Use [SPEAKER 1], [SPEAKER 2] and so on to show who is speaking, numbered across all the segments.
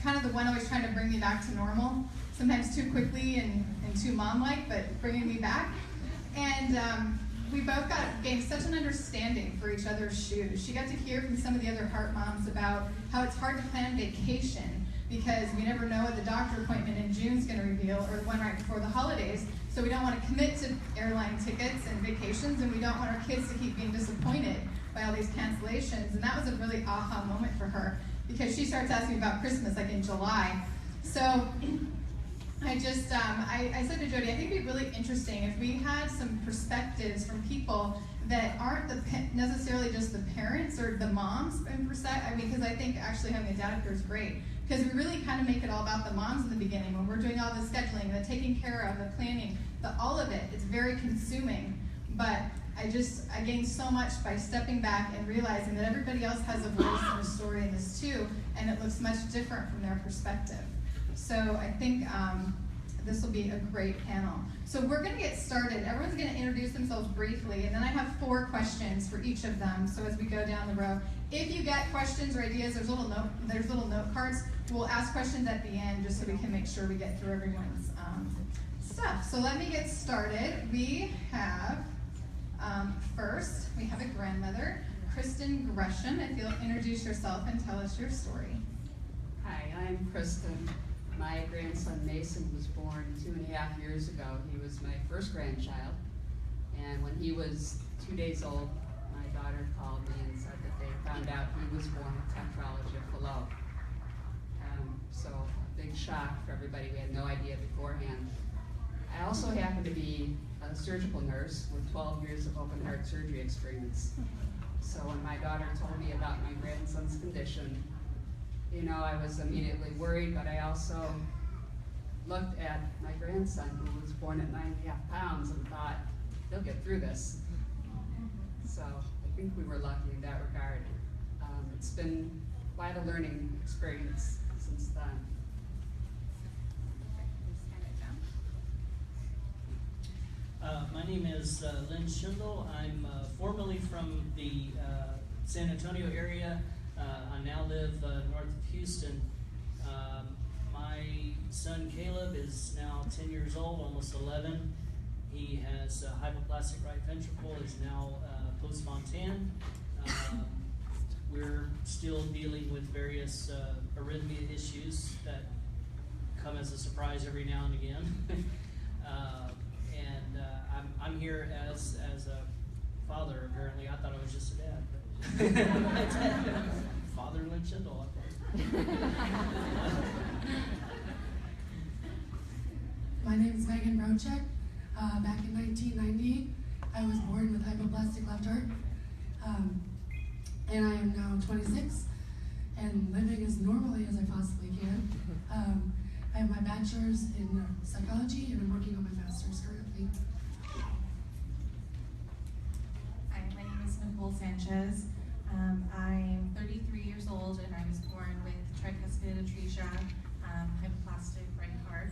[SPEAKER 1] kind of the one always trying to bring me back to normal, sometimes too quickly and too mom-like, but bringing me back. And we both gained such an understanding for each other's shoes. She got to hear from some of the other heart moms about how it's hard to plan vacation because we never know what the doctor appointment in June is going to reveal, or the one right before the holidays. So we don't want to commit to airline tickets and vacations, and we don't want our kids to keep being disappointed by all these cancellations. And that was a really aha moment for her, because she starts asking me about Christmas like in July. So I just, I said to Jody, I think it'd be really interesting if we had some perspectives from people that aren't necessarily just the parents or the moms in percent. I mean, because I think actually having a dad up here is great, because we really kind of make it all about the moms in the beginning when we're doing all the scheduling, the taking care of, the planning, all of it. It's very consuming, but I gained so much by stepping back and realizing that everybody else has a voice and a story in this too, and it looks much different from their perspective. So I think this will be a great panel. So we're going to get started. Everyone's going to introduce themselves briefly, and then I have 4 questions for each of them. So as we go down the row, if you get questions or ideas, there's little note cards. We'll ask questions at the end just so we can make sure we get through everyone's stuff. So let me get started. We have first we have a grandmother, Kristyn Gresham. If you'll introduce yourself and tell us your story.
[SPEAKER 2] Hi, I'm Kristyn. My grandson Mason was born 2.5 years ago. He was my first grandchild, and when he was 2 days old, my daughter called me and said that they found out he was born with tetralogy below. So a big shock for everybody. We had no idea beforehand. I also happen to be a surgical nurse with 12 years of open heart surgery experience. So when my daughter told me about my grandson's condition, you know, I was immediately worried, but I also looked at my grandson, who was born at 9.5 pounds, and thought, he'll get through this. So I think we were lucky in that regard. It's been quite a learning experience since then.
[SPEAKER 3] My name is Len Schendel. I'm formerly from the San Antonio area. I now live north of Houston. My son Caleb is now 10 years old, almost 11. He has hypoplastic right ventricle, is now post-Fontan. We're still dealing with various arrhythmia issues that come as a surprise every now and again. I'm here as a father, apparently. I thought I was just a dad. Father Len Schendel up there.
[SPEAKER 4] My name is Broucek. Back in 1990, I was born with hypoplastic left heart. And I am now 26 and living as normally as I possibly can. I have my bachelor's in psychology and I'm working on my master's currently.
[SPEAKER 5] Hi, my name is Nicole Sanchez. I'm 33 years old and I was born with tricuspid atresia, hypoplastic right heart.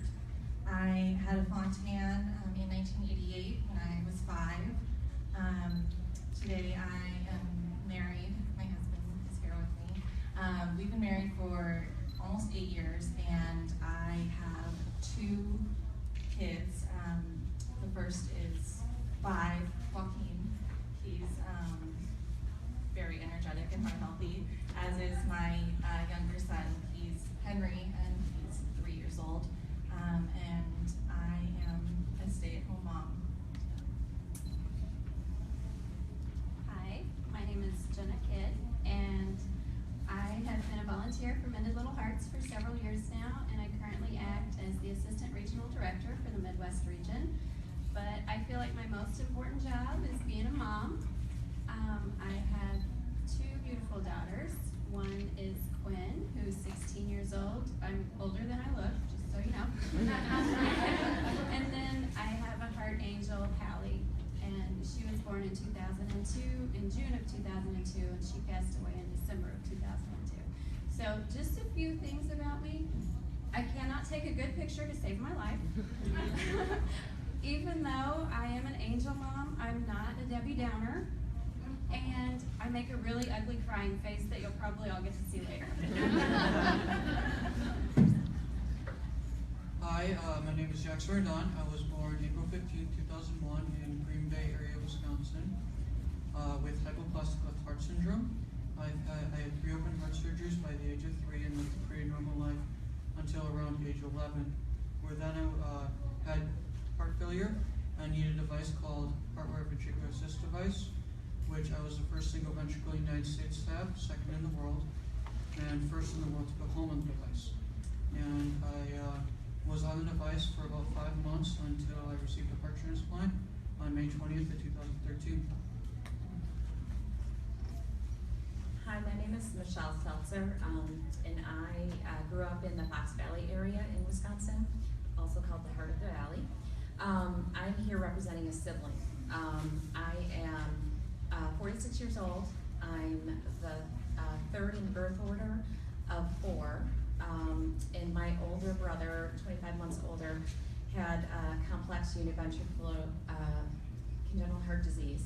[SPEAKER 5] I had a Fontan in 1988 when I was 5. Today I am married. My husband is here with me. We've been married for almost 8 years and I have 2 kids. The first is 5, Joaquin. He's very energetic and heart healthy, as is my younger son. He's Henry and he's 3 years old. And I am a stay-at-home mom.
[SPEAKER 6] Hi, my name is Jenna, and I have been a volunteer for Mended Little Hearts for several years now, and I currently act as the Assistant Regional Director for the Midwest region. But I feel like my most important job is being a mom. I have 2 beautiful daughters. One is Quinn, who's 16 years old. I'm older than I look, just so you know. And then I have a heart angel, Hallie, and she was born in 2002, in June of 2002, and she passed away in December of 2002. So just a few things about me. I cannot take a good picture to save my life. Even though I am an angel mom, I'm not a Debbie Downer. And I make a really ugly crying face that you'll probably all get to see later.
[SPEAKER 7] my name is Radandt. I was born April 15, 2001 in Green Bay area, Wisconsin, with hypoplastic left heart syndrome. I had 3 open heart surgeries by the age of 3 and lived a pretty normal life until around age 11, where then I had heart failure. I needed a device called heart-wire ventricular assist device, which I was the first single ventricle in the United States to have, second in the world, and first in the world to put home on the device. And I was on the device for about 5 months until I received a heart transplant on May 20th of 2013.
[SPEAKER 8] Hi, my name is Michelle Steltzer, and I grew up in the Fox Valley area in Wisconsin, also called the Heart of the Valley. I'm here representing a sibling. I am 46 years old. I'm the third in birth order of 4. And my older brother, 25 months older, had complex univentricular congenital heart disease.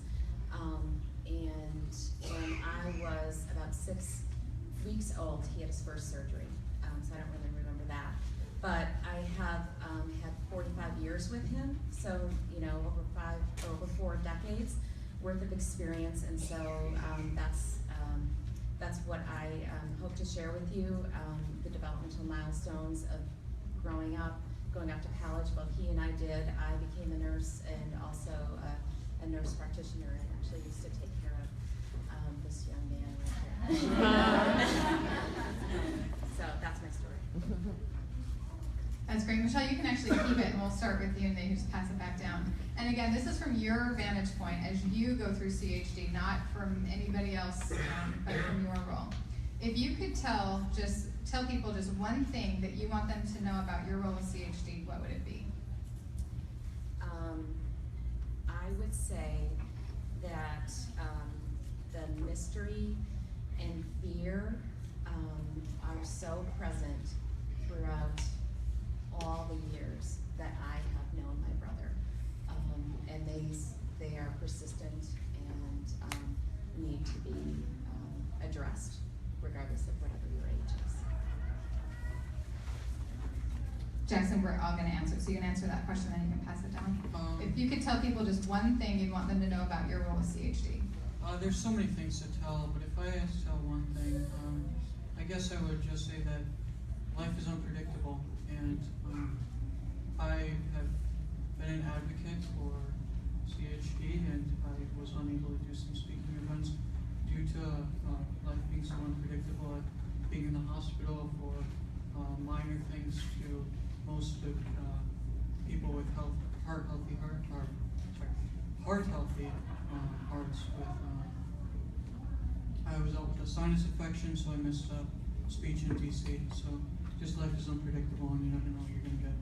[SPEAKER 8] And when I was about 6 weeks old, he had his first surgery. So I don't really remember that. But I have had 45 years with him, so over 4 decades worth of experience, and so that's what I hope to share with you, the developmental milestones of growing up, going off to college. Both he and I did. I became a nurse and also a nurse practitioner, and actually used to take care of this young man right here. So that's my story.
[SPEAKER 1] That's great. Michelle, you can actually keep it, and we'll start with you, and then you just pass it back down. And again, this is from your vantage point as you go through CHD, not from anybody else, but from your role. If you could tell people just one thing that you want them to know about your role with CHD, what would it be?
[SPEAKER 8] I would say that the mystery and fear are so present throughout all the years that I have known my brother, and they are persistent and need to be addressed regardless of whatever your age is.
[SPEAKER 1] Jackson, we're all going to answer, so you can answer that question and you can pass it down. If you could tell people just one thing you'd want them to know about your role with CHD.
[SPEAKER 7] There's so many things to tell, but if I had to tell one thing, I guess I would just say that life is unpredictable, and I have been an advocate for CHD, and I was unable to do some speaking events due to life being so unpredictable, like being in the hospital for minor things to most of people with heart healthy hearts with I was out with a sinus infection, so I missed speech in DC. So just life is unpredictable, and you never know what you're gonna get.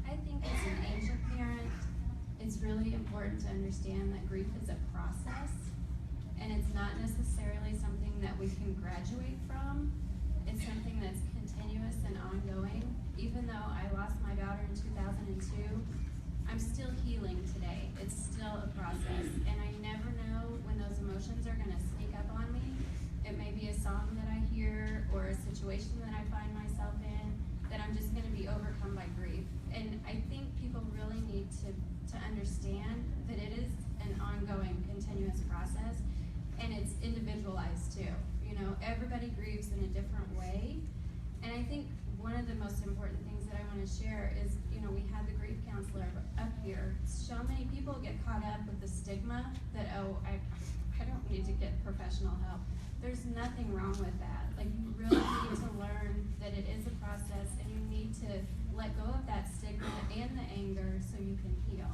[SPEAKER 6] I think as an angel parent, it's really important to understand that grief is a process, and it's not necessarily something that we can graduate from. It's something that's continuous and ongoing. Even though I lost my daughter in 2002, I'm still healing today. It's still a process, and I never know when those emotions are gonna sneak up on me. It may be a song that I hear or a situation that I find myself in that I'm just gonna be overcome by grief. And I think people really need to understand that it is an ongoing, continuous process, and it's individualized too. You know, everybody grieves in a different way, and I think one of the most important things that I want to share is, you know, we had the grief counselor up here. So many people get caught up with the stigma that, oh, I don't need to get professional help. There's nothing wrong with that. Like, you really need to learn that it is a process, and you need to let go of that stigma and the anger so you can heal.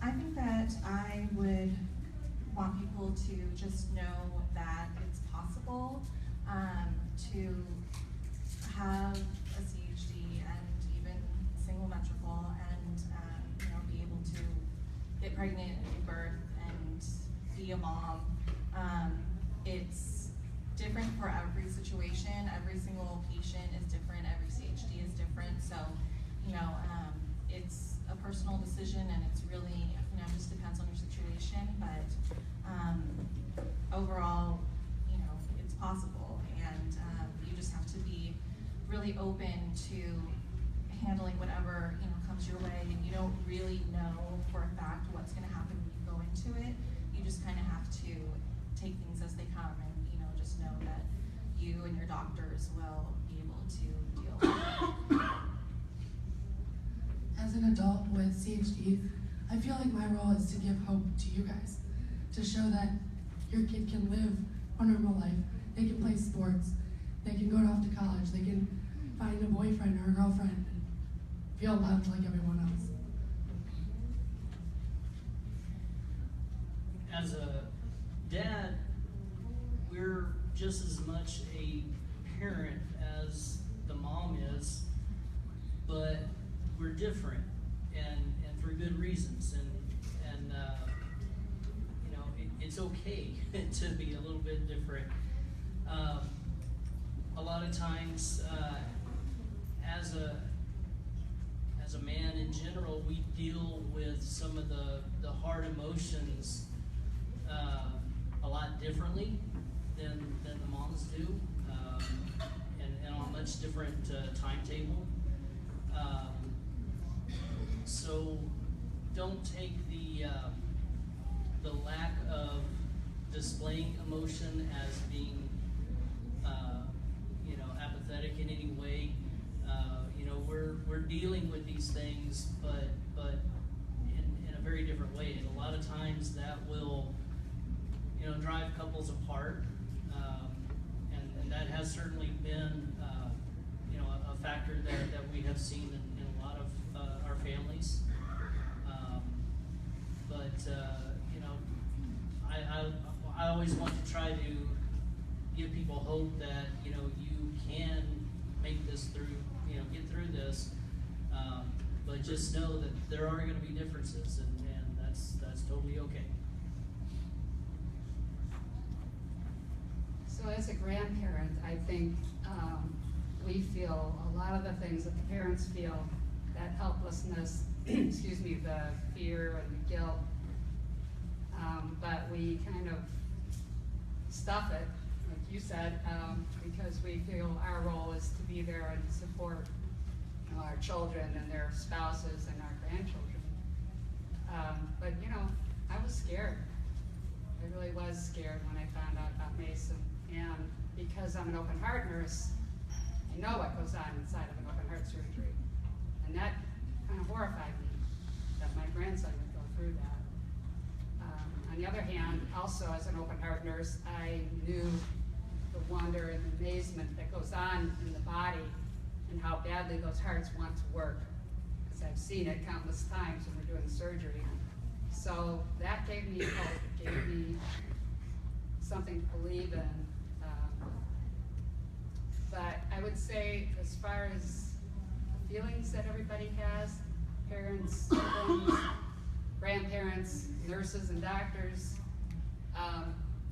[SPEAKER 5] I think that I would want people to just know that it's possible to have a CHD and even single ventricle and be able to get pregnant and give birth and be a mom. It's different for every situation. Every single patient is different. Every CHD is different. So, it's a personal decision, and it's really, just depends on your situation. But really open to handling whatever, you know, comes your way, and you don't really know for a fact what's going to happen when you go into it. You just kind of have to take things as they come, and, you know, just know that you and your doctors will be able to deal with it.
[SPEAKER 4] As an adult with CHD, I feel like my role is to give hope to you guys, to show that your kid can live a normal life. They can play sports, they can go off to college, they can find a boyfriend or a girlfriend and feel loved like everyone else.
[SPEAKER 3] As a dad, we're just as much a parent as the mom is, but we're different, and for good reasons, and you know, it's okay to be a little bit different. A lot of times, as a man in general, we deal with some of the hard emotions a lot differently than the moms do, and on a much different timetable. So don't take the lack of displaying emotion as being you know, apathetic in any way. You know, we're dealing with these things, but in a very different way. And a lot of times that will, you know, drive couples apart, and that has certainly been you know, a factor there that we have seen in a lot of our families. You know, I always want to try to give people hope that, you know, you can make this through, you know, get through this, but just know that there are going to be differences, and that's totally okay.
[SPEAKER 2] So as a grandparent, I think we feel a lot of the things that the parents feel, that helplessness, excuse me, the fear and the guilt, but we kind of stuff it, like you said, because we feel our role is to be there and support, you know, our children and their spouses and our grandchildren. But you know, I was scared. I really was scared when I found out about Mason, and because I'm an open heart nurse, I know what goes on inside of an open heart surgery, and that kind of horrified me that my grandson would go through that. On the other hand, also as an open heart nurse, I knew the wonder and amazement that goes on in the body and how badly those hearts want to work, because I've seen it countless times when we're doing surgery. So that gave me hope. It gave me something to believe in. But I would say, as far as the feelings that everybody has, parents, siblings, grandparents, nurses, and doctors,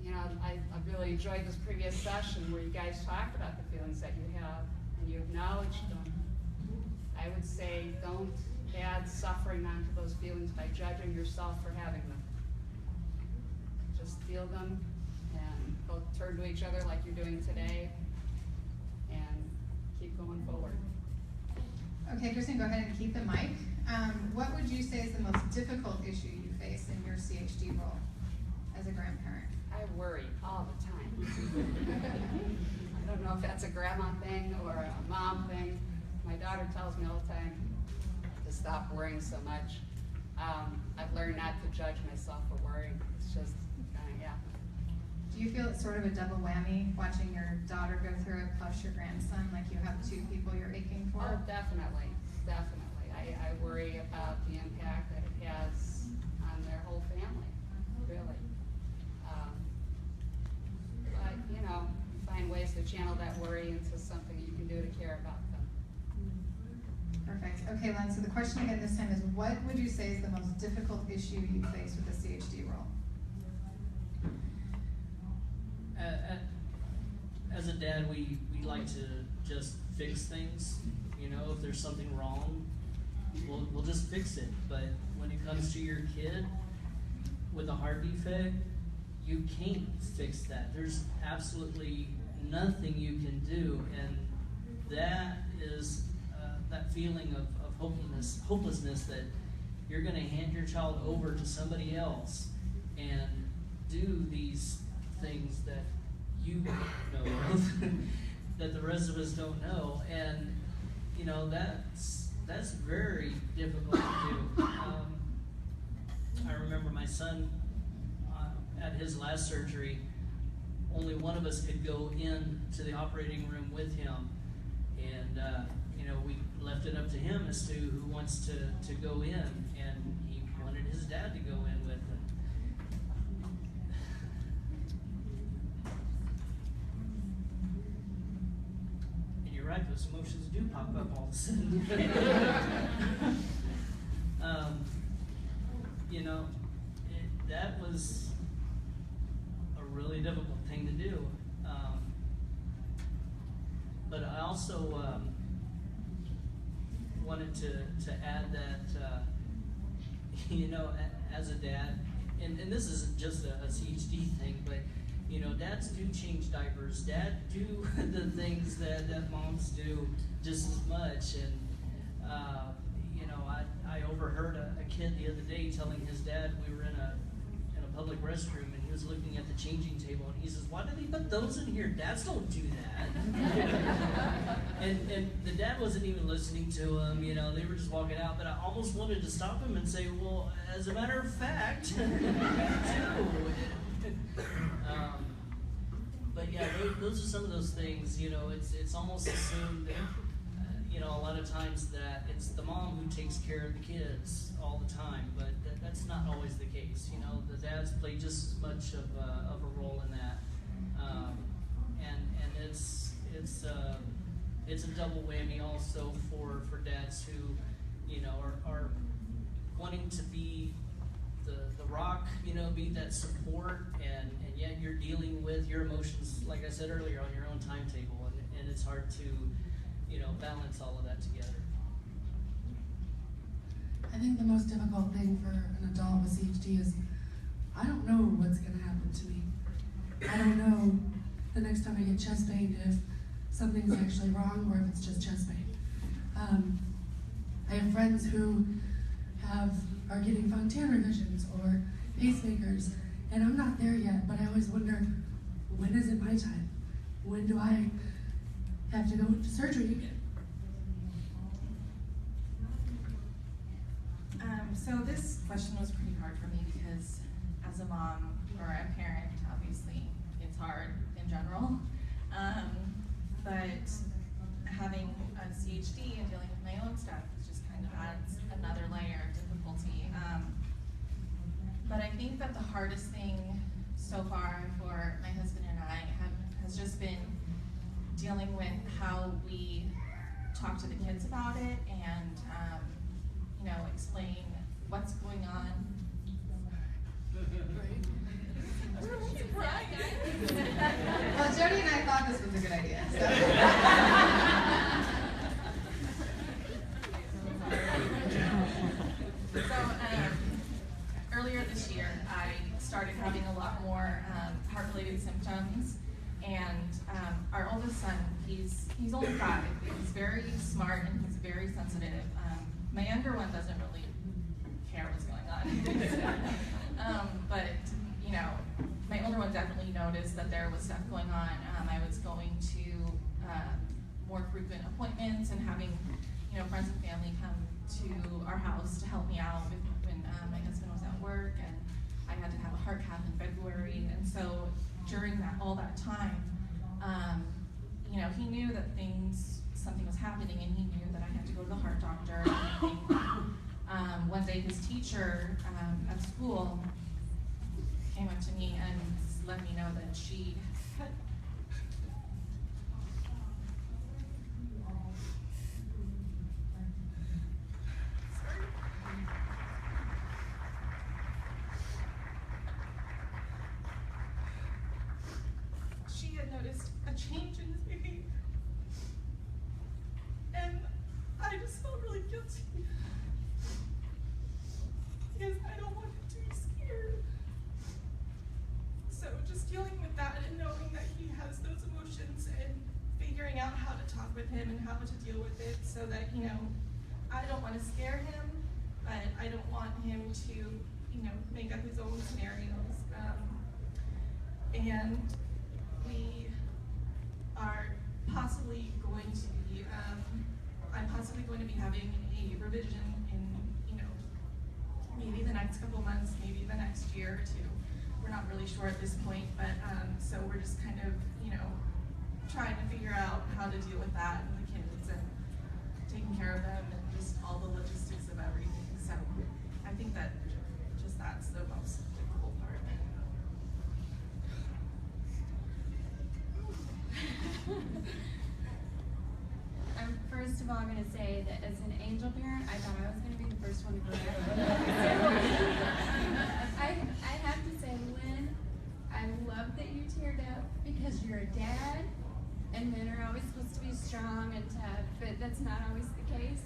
[SPEAKER 2] you know, I really enjoyed this previous session where you guys talked about the feelings that you have and you acknowledged them. I would say don't add suffering onto those feelings by judging yourself for having them. Just feel them and both turn to each other like you're doing today and keep going forward.
[SPEAKER 1] Okay, Kristyn, go ahead and keep the mic. What would you say is the most difficult issue you face in your CHD role as a grandparent?
[SPEAKER 2] I worry all the time. I don't know if that's a grandma thing or a mom thing. My daughter tells me all the time to stop worrying so much. I've learned not to judge myself for worrying. It's just kind of happens.
[SPEAKER 1] Do you feel it's sort of a double whammy watching your daughter go through it plus your grandson, like you have two people you're aching for?
[SPEAKER 2] Oh, definitely, definitely. I worry about the impact that it has on their whole family, really. But, you know, find ways to channel that worry into something you can do to care about them.
[SPEAKER 1] Perfect. Okay, Len, so the question again this time is, what would you say is the most difficult issue you face with the CHD role?
[SPEAKER 3] As a dad, we like to just fix things. You know, if there's something wrong, we'll just fix it. But when it comes to your kid with a heart defect, you can't fix that. There's absolutely nothing you can do, and that is that feeling of hopelessness that you're going to hand your child over to somebody else and do these things that you know that the rest of us don't know, and you know that's very difficult to do. I remember my son at his last surgery. Only one of us could go in to the operating room with him, and you know, we left it up to him as to who wants to go in, and he wanted his dad to go in with him. And you're right, those emotions do pop up all of a sudden. You know, that was a really difficult thing to do. But I also wanted to add that, you know, as a dad, and this isn't just a CHD thing, but, you know, dads do change diapers. Dads do the things that moms do just as much. And, you know, I overheard a kid the other day telling his dad, we were in a public restroom, and he was looking at the changing table, and he says, "Why do they put those in here? Dads don't do that." and the dad wasn't even listening to him, you know, they were just walking out, but I almost wanted to stop him and say, well, as a matter of fact, we do. But yeah, those are some of those things, you know, it's almost assumed that, you know, a lot of times that it's the mom who takes care of the kids all the time, but that's not always the case. You know, the dads play just as much of a role in that, and it's a double whammy also for dads who, you know, are wanting to be the rock, you know, be that support, and yet you're dealing with your emotions, like I said earlier, on your own timetable, and it's hard to, you know, balance all of that together.
[SPEAKER 4] I think the most difficult thing for an adult with CHD is I don't know what's going to happen to me. I don't know the next time I get chest pain if something's actually wrong or if it's just chest pain. I have friends who are getting Fontana visions or pacemakers, and I'm not there yet, but I always wonder, when is it my time? When do I have to go to surgery again?
[SPEAKER 5] So this question was pretty hard for me because as a mom or a parent, obviously it's hard in general. But having a CHD and dealing with my own stuff just kind of adds another layer of difficulty. But I think that the hardest thing so far for my husband and I has just been dealing with how we talk to the kids about it and you know, explain what's going on.
[SPEAKER 1] Well, Jody and I thought this was a good idea. So earlier this year, I started having a lot more heart-related symptoms, and our oldest son, he's only 5. He's very smart and he's very sensitive. My younger one doesn't really care what's going on. But, you know, my older one definitely noticed that there was stuff going on. I was going to more frequent appointments and having, you know, friends and family come to our house to help me out when my husband was at work, and I had to have a heart cath in February. And so during all that time, you know, he knew that something was happening, and he knew that I had to go to the heart doctor. One day his teacher at school came up to me and let me know that she had noticed a change in his behavior. And I just felt really guilty because I don't want him to be scared. So just dealing with that and knowing that he
[SPEAKER 9] out how to talk with him and how to deal with it so that, you know, I don't want to scare him, but I don't want him to, you know, make up his own scenarios. And we are possibly going to be, I'm possibly going to be having a revision in, you know, maybe the next couple months, maybe the next year or two. We're not really sure at this point, but so we're just kind of, you know, trying to figure out how to deal with that and the kids and taking care of them and just all the logistics of everything. So I think that just that's the most difficult part.
[SPEAKER 6] I'm first of all going to say that as an angel parent, I thought I was going to be the first one to go back. I have to say, Len, I love that you teared up because you're a dad, and men are always supposed to be strong and tough, but that's not always the case.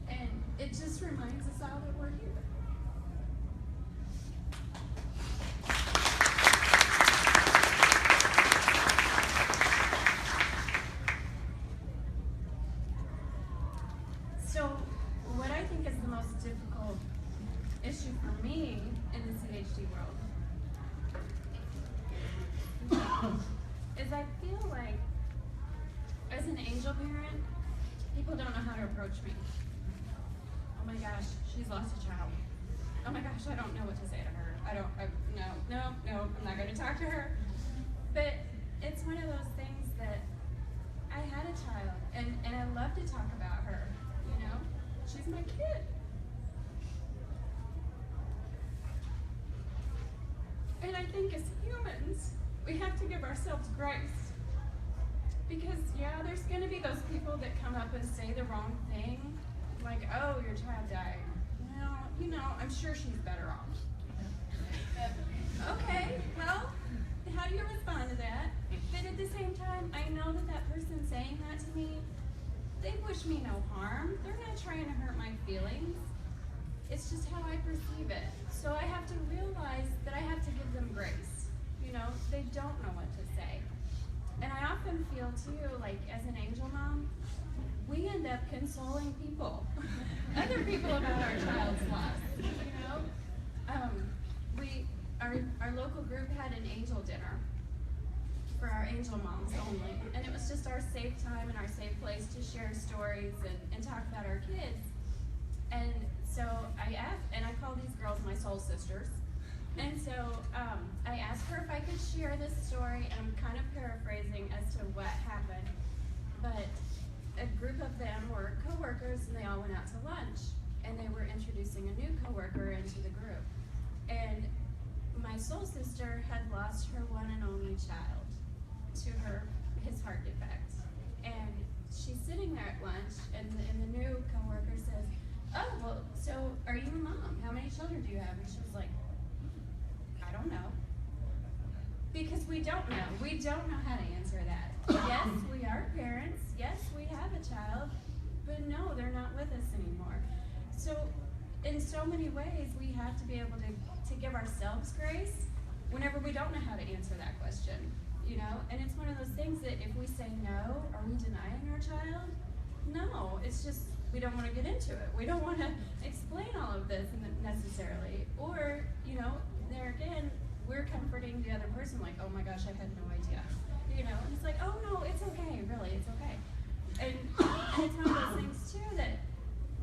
[SPEAKER 6] And it just reminds us all that we're here. So, what I think is the most difficult issue for me in the CHD world is I feel like, as an angel parent, people don't know how to approach me. Oh my gosh, she's lost a child. Oh my gosh, I don't know what to say to her. No, I'm not going to talk to her. But it's one of those things that I had a child, and I love to talk about her, you know? She's my kid. And I think as humans, we have to give ourselves grace. Because, yeah, there's going to be those people that come up and say the wrong thing, like, oh, your child died. Well, you know, I'm sure she's better off. Okay, well, how do you respond to that? But at the same time, I know that that person saying that to me, they wish me no harm. They're not trying to hurt my feelings. It's just how I perceive it. So I have to realize that I have to give them grace. You know, they don't know what to say. And I often feel too, like as an angel mom, we end up consoling people, other people about our child's loss. You know, our local group had an angel dinner for our angel moms only, and it was just our safe time and our safe place to share stories and talk about our kids. And so I asked, and I call these girls my soul sisters. And so I asked her if I could share this story, and I'm kind of paraphrasing as to what happened. But a group of them were coworkers, and they all went out to lunch, and they were introducing a new coworker into the group. And my soul sister had lost her one and only child to his heart defect. And she's sitting there at lunch, and the new coworker says, "Oh, well, so are you a mom? How many children do you have?" And she was like, "I don't know." Because we don't know. We don't know how to answer that. Yes, we are parents. Yes, we have a child. But no, they're not with us anymore. So in so many ways, we have to be able to give ourselves grace whenever we don't know how to answer that question. You know? And it's one of those things that if we say no, are we denying our child? No, it's just we don't want to get into it. We don't want to explain all of this necessarily. Or, you know, there again, we're comforting the other person like, oh my gosh, I had no idea. You know, and it's like, oh no, it's okay, really, it's okay. And it's one of those things too that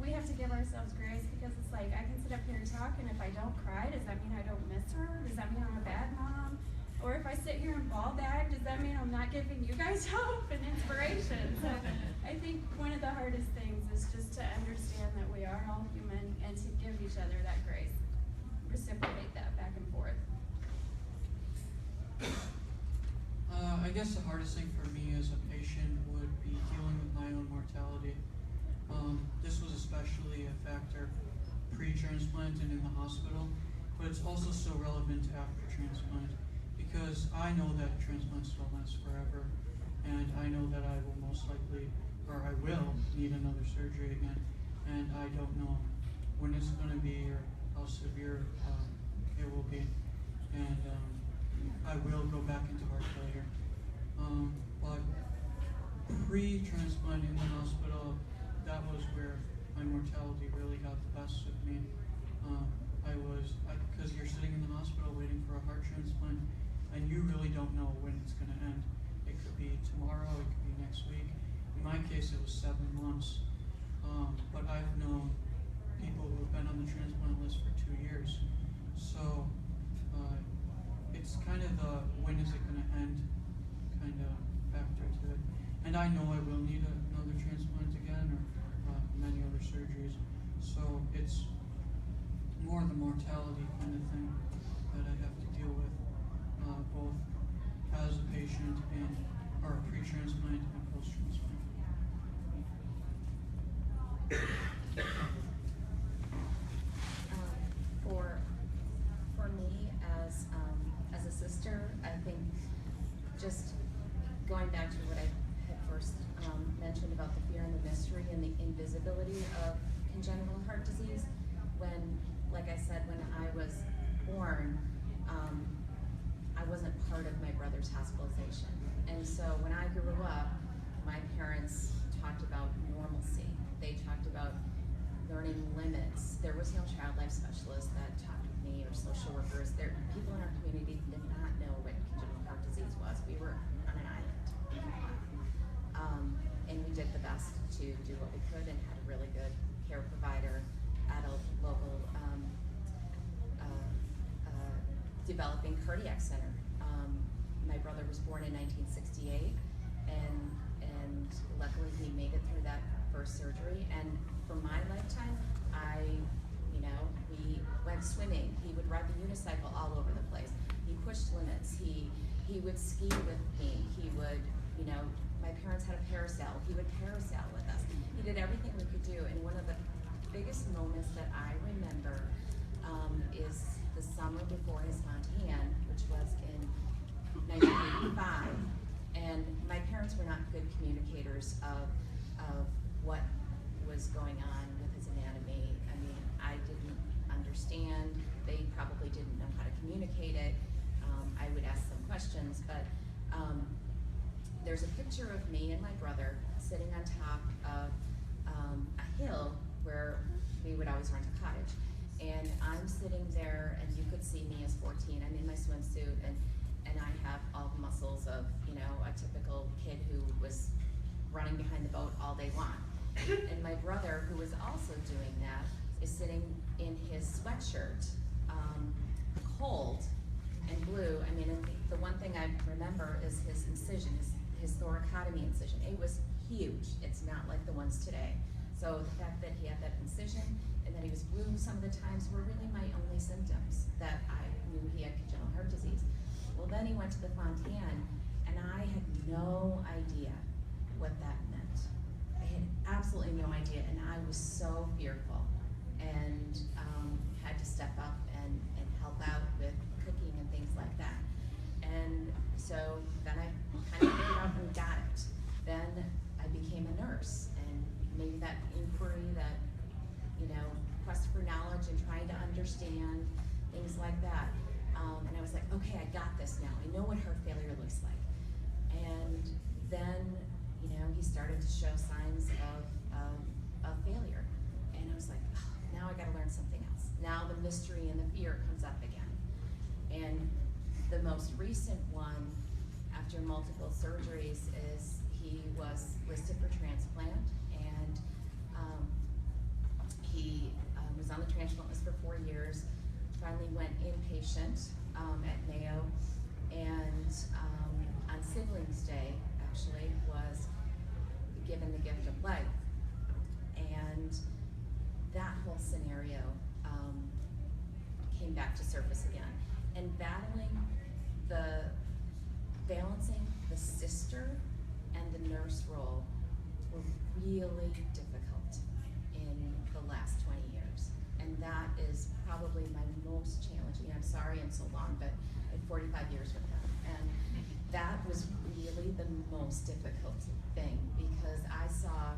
[SPEAKER 6] we have to give ourselves grace, because it's like, I can sit up here and talk, and if I don't cry, does that mean I don't miss her? Does that mean I'm a bad mom? Or if I sit here and ball bag, does that mean I'm not giving you guys hope and inspiration? So I think one of the hardest things is just to understand that we are all human and to give each other that grace. Reciprocate that back and forth.
[SPEAKER 7] I guess the hardest thing for me as a patient would be dealing with my own mortality. This was especially a factor pre-transplant and in the hospital, but it's also so relevant after transplant, because I know that transplants don't last forever, and I know that I will most likely, or I will, need another surgery again, and I don't know when it's going to be or how severe it will be, and I will go back into heart failure. But pre-transplant in the hospital, that was where my mortality really got the best of me. Because you're sitting in the hospital waiting for a heart transplant, and you really don't know when it's going to end. It could be tomorrow, it could be next week. In my case, it was 7 months. But I've known people who have been on the transplant list for 2 years. So it's kind of the when is it going to end kind of factor to it. And I know I will need another transplant again, or many other surgeries. So it's more the mortality kind of thing that I have to deal with, both as a patient and or pre-transplant and post-transplant.
[SPEAKER 8] For me as a sister, I think just going back to what I had first mentioned about the fear and the mystery and the invisibility of congenital heart disease, when, like I said, when I was born, I wasn't part of my brother's hospitalization. And so when I grew up, my parents talked about normalcy. They talked about learning limits. There was no child life specialist that talked with me or social workers. People in our community did not know what congenital heart disease was. We were on an island. And we did the best to do what we could and had a really good care provider at a local developing cardiac center. My brother was born in 1968, and luckily he made it through that first surgery. And for my lifetime, we went swimming. He would ride the unicycle all over the place. He pushed limits. He would ski with me. He would, my parents had a parasail. He would parasail with us. He did everything we could do. And one of the biggest moments that I remember is the summer before his Montana, which was in 1985. And my parents were not good communicators of what was going on with his anatomy. I mean, I didn't understand. They probably didn't know how to communicate it. I would ask some questions, but there's a picture of me and my brother sitting on top of a hill where we would always rent a cottage. And I'm sitting there, and you could see me as 14. I'm in my swimsuit, and I have all the muscles of, a typical kid who was running behind the boat all day long. And my brother, who was also doing that, is sitting in his sweatshirt, cold and blue. I mean, and the one thing I remember is his incision, his thoracotomy incision. It was huge. It's not like the ones today. So the fact that he had that incision and that he was blue some of the times were really my only symptoms that I knew he had congenital heart disease. Well, then he went to the Fontana, and I had no idea what that meant. I had absolutely no idea, and I was so fearful, and had to step up and help out with cooking and things like that. And so then I kind of figured out and got it. Then I became a nurse, and maybe that inquiry, that quest for knowledge and trying to understand things like that. And I was like, okay, I got this now. I know what heart failure looks like. And then, he started to show signs of failure. And I was like, oh, now I gotta learn something else. Now the mystery and the fear comes up again. And the most recent one, after multiple surgeries, is he was listed for transplant, and he was on the transplant list for 4 years. Finally went inpatient at Mayo, and on Sibling's Day, actually, was given the gift of life. And that whole scenario came back to surface again. And balancing the sister and the nurse role were really difficult in the last 20 years. And that is probably my most challenging. I'm sorry I'm so long, but I had 45 years with them. And that was really the most difficult thing, because I saw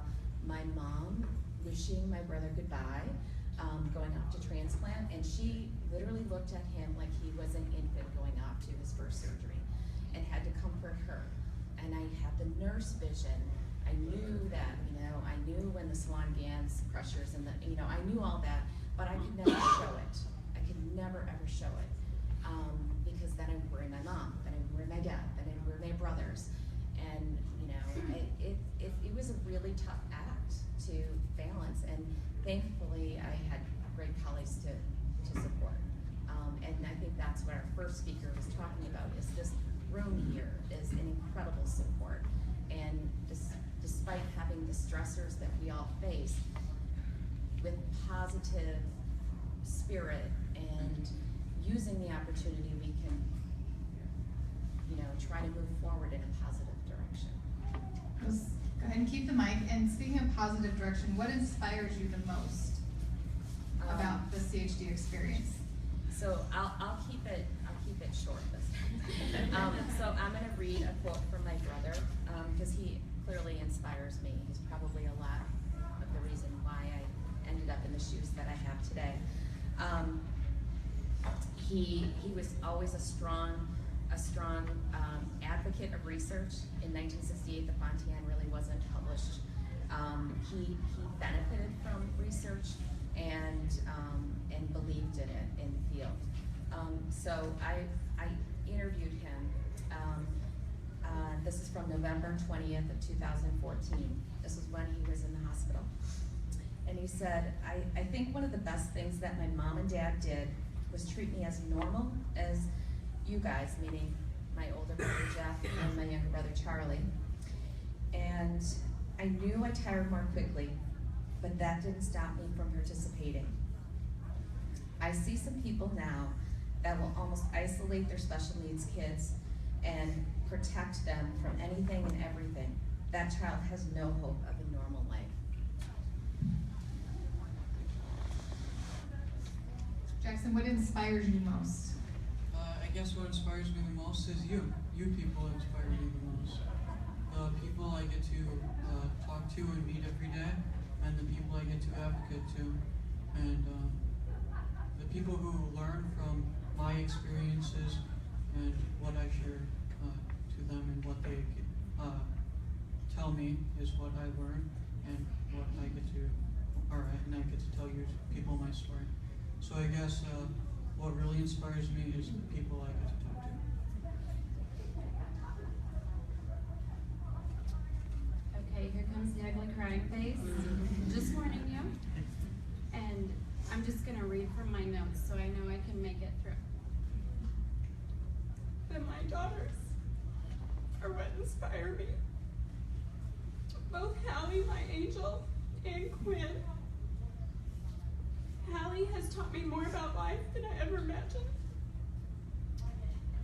[SPEAKER 8] my mom wishing my brother goodbye, going off to transplant, and she literally looked at him like he was an infant going off to his first surgery, and had to comfort her. And I had the nurse vision. I I knew that, I knew when the Swan-Ganz pressures and I knew all that, but I could never show it. I could never ever show it. Because then I'm worried my mom, then I'm worried my dad, then I'm worried my brothers. And, it was a really tough act to balance, and thankfully I had great colleagues to support. And I think that's what our first speaker was talking about, is this room here is an incredible support. And despite having the stressors that we all face, with positive spirit and using the opportunity, we can, try to move forward in a positive direction.
[SPEAKER 1] Go ahead and keep the mic. And speaking of positive direction, what inspires you the most about the CHD experience?
[SPEAKER 8] So I'll keep it short this time. So I'm going to read a quote from my brother, because he clearly inspires me. He's probably a lot of the reason why I ended up in the shoes that I have today. He was always a strong advocate of research. In 1968, the Fontan really wasn't published. He benefited from research and believed in it in the field. So I interviewed him. This is from November 20th of 2014. This was when he was in the hospital. And he said, I think one of the best things that my mom and dad did was treat me as normal as you guys, meaning my older brother Jeff and my younger brother Charlie. And I knew I tired more quickly, but that didn't stop me from participating. I see some people now that will almost isolate their special needs kids and protect them from anything and everything. That child has no hope of a normal life.
[SPEAKER 1] Jackson, what inspires you most?
[SPEAKER 7] I guess what inspires me the most is you. You people inspire me the most. The people I get to talk to and meet every day, and the people I get to advocate to, and the people who learn from my experiences and what I share to them, and what they tell me is what I learn, and what I get to, and I get to tell you people my story. So I guess what really inspires me is the people I get to talk to.
[SPEAKER 10] Okay, here comes the ugly crying face. Just warning you. And I'm just gonna read from my notes so I know I can make it through.
[SPEAKER 9] That my daughters are what inspire me. Both Hallie, my angel, and Quinn. Hallie has taught me more about life than I ever imagined.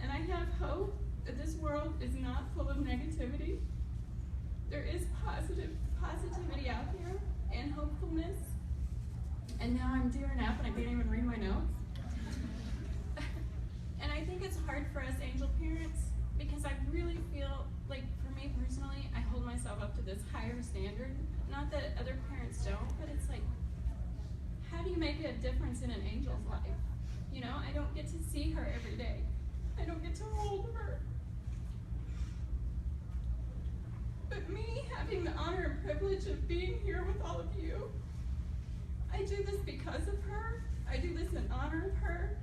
[SPEAKER 9] And I have hope that this world is not full of negativity. There is positivity out there and hopefulness. And now I'm tearing up and I can't even read my notes. And I think it's hard for us angel parents because I really feel like, for me personally, I hold myself up to this higher standard. Not that other parents don't, but it's like, how do you make a difference in an angel's life? I don't get to see her every day. I don't get to hold her. But me having the honor and privilege of being here with all of you, I do this because of her. I do this in honor of her.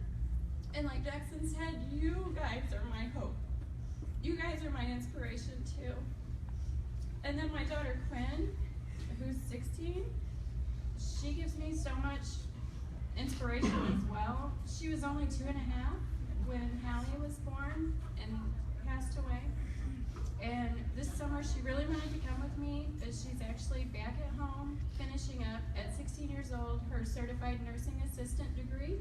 [SPEAKER 9] And like Jackson said, you guys are my hope. You guys are my inspiration too. And then my daughter Quinn, who's 16, she gives me so much inspiration as well. She was only 2.5 when Hallie was born and passed away. And this summer she really wanted to come with me, but she's actually back at home finishing up at 16 years old her certified nursing assistant degree.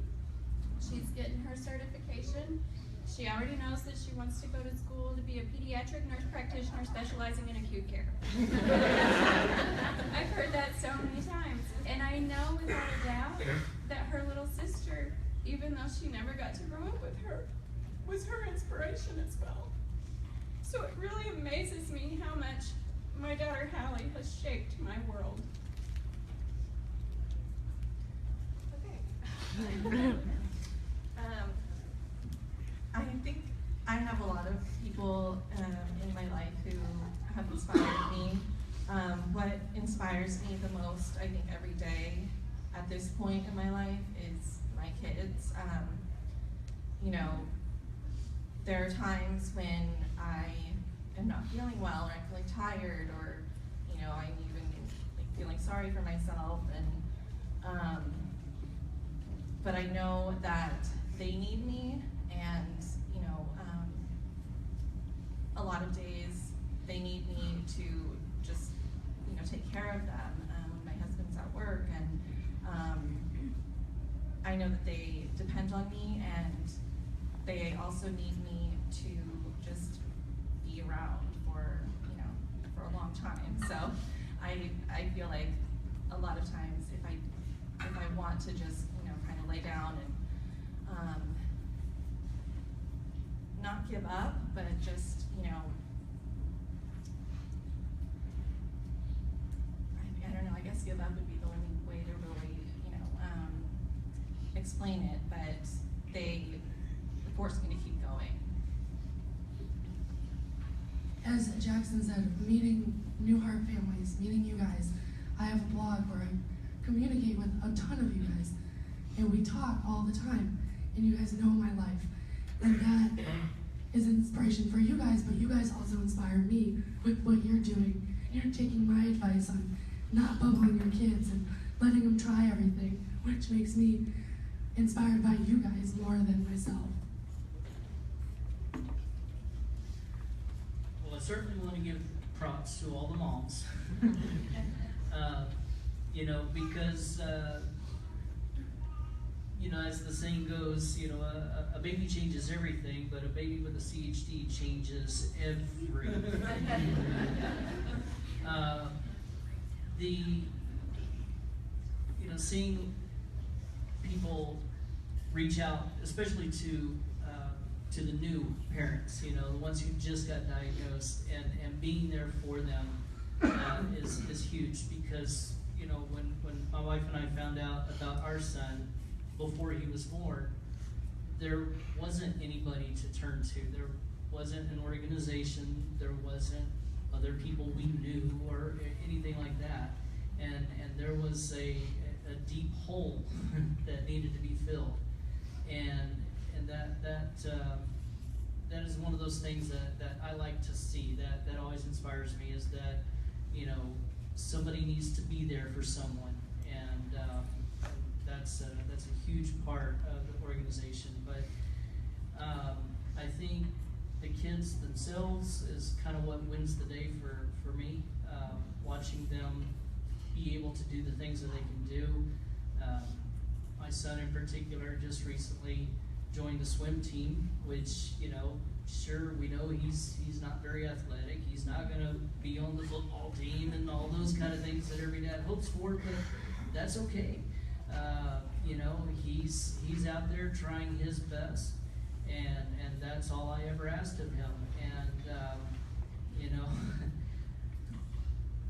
[SPEAKER 9] She's getting her certification. She already knows that she wants to go to school to be a pediatric nurse practitioner specializing in acute care. I've heard that so many times. And I know without a doubt that her little sister, even though she never got to grow up with her, was her inspiration as well. So it really amazes me how much my daughter Hallie has shaped my world. Okay.
[SPEAKER 5] I think I have a lot of people in my life who have inspired me. What inspires me the most, I think, every day at this point in my life is my kids. You know, there are times when I am not feeling well, or I'm feeling tired, or, you know, I'm even like feeling sorry for myself, and but I know that they need me, and you know, a lot of days they need me to just, you know, take care of them when my husband's at work, and I know that they depend on me, and they also need me to just be around for, you know, for a long time. So I feel like a lot of times if I want to just, you know, kind of lay down and not give up, but just, you know, I don't know, I guess give up would be the only way to really, you know, explain it, but they force me to keep going.
[SPEAKER 4] As Jackson said, meeting New Heart families, meeting you guys, I have a blog where I communicate with a ton of you guys, and we talk all the time, and you guys know my life, and that is inspiration for you guys, but you guys also inspire me with what you're doing. You're taking my advice on not bubbling your kids and letting them try everything, which makes me inspired by you guys more than myself.
[SPEAKER 3] Well, I certainly want to give props to all the moms. You know, because, you know, as the saying goes, you know, a baby changes everything, but a baby with a CHD changes everything. You know, seeing people reach out, especially to the new parents, you know, the ones who just got diagnosed, and being there for them is huge, because, you know, when my wife and I found out about our son before he was born, there wasn't anybody to turn to. There wasn't an organization, there wasn't other people we knew or anything like that. And there was a deep hole that needed to be filled. And that is one of those things that I like to see, that always inspires me, is that, you know, somebody needs to be there for someone, and that's a huge part of the organization. But I think the kids themselves is kind of what wins the day for me, watching them be able to do the things that they can do. My son in particular just recently joined the swim team, which, you know, sure, we know he's not very athletic. He's not going to be on the football team and all those kind of things that every dad hopes for, but that's okay. You know, he's out there trying his best, and that's all I ever asked of him. And you know,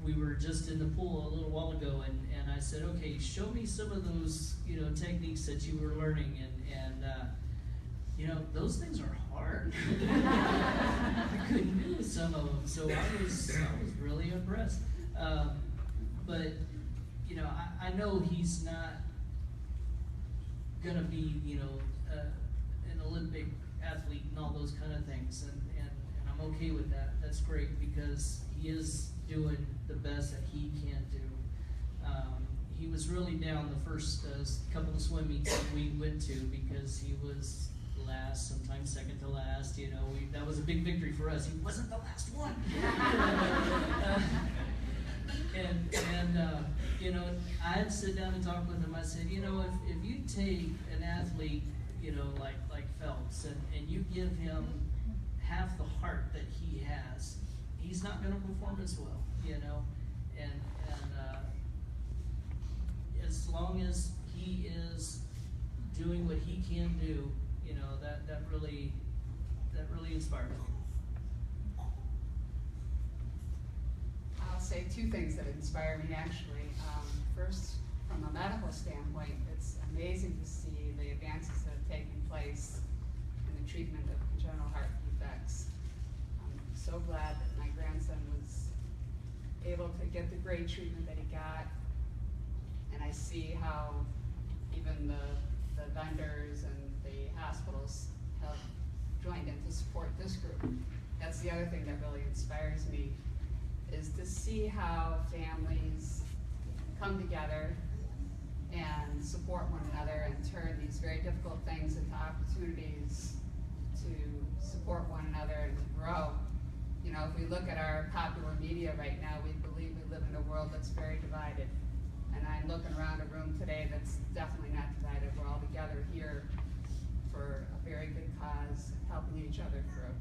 [SPEAKER 3] we were just in the pool a little while ago, and I said, okay, show me some of those, you know, techniques that you were learning, and you know, those things are hard. I couldn't do some of them, so I was really impressed. But you know, I know he's not gonna be, you know, an Olympic athlete and all those kind of things, and I'm okay with that. That's great, because he is doing the best that he can do. He was really down the first couple of swim meets that we went to, because he was last, sometimes second to last. You know, that was a big victory for us. He wasn't the last one. You know, I had to sit down and talk with him. I said, you know, if you take an athlete, you know, like Phelps, and you give him half the heart that he has, he's not going to perform as well, you know. And as long as he is doing what he can do, you know, that really inspires me.
[SPEAKER 2] I'll say two things that inspire me, actually. First, from a medical standpoint, it's amazing to see the advances that have taken place in the treatment of congenital heart defects. I'm so glad that my grandson was able to get the great treatment that he got. And I see how even the vendors and the hospitals have joined in to support this group. That's the other thing that really inspires me, is to see how families come together and support one another and turn these very difficult things into opportunities to support one another and to grow. You know, if we look at our popular media right now, we believe we live in a world that's very divided. And I'm looking around a room today that's definitely not divided. We're all together here for a very good cause, helping each other through.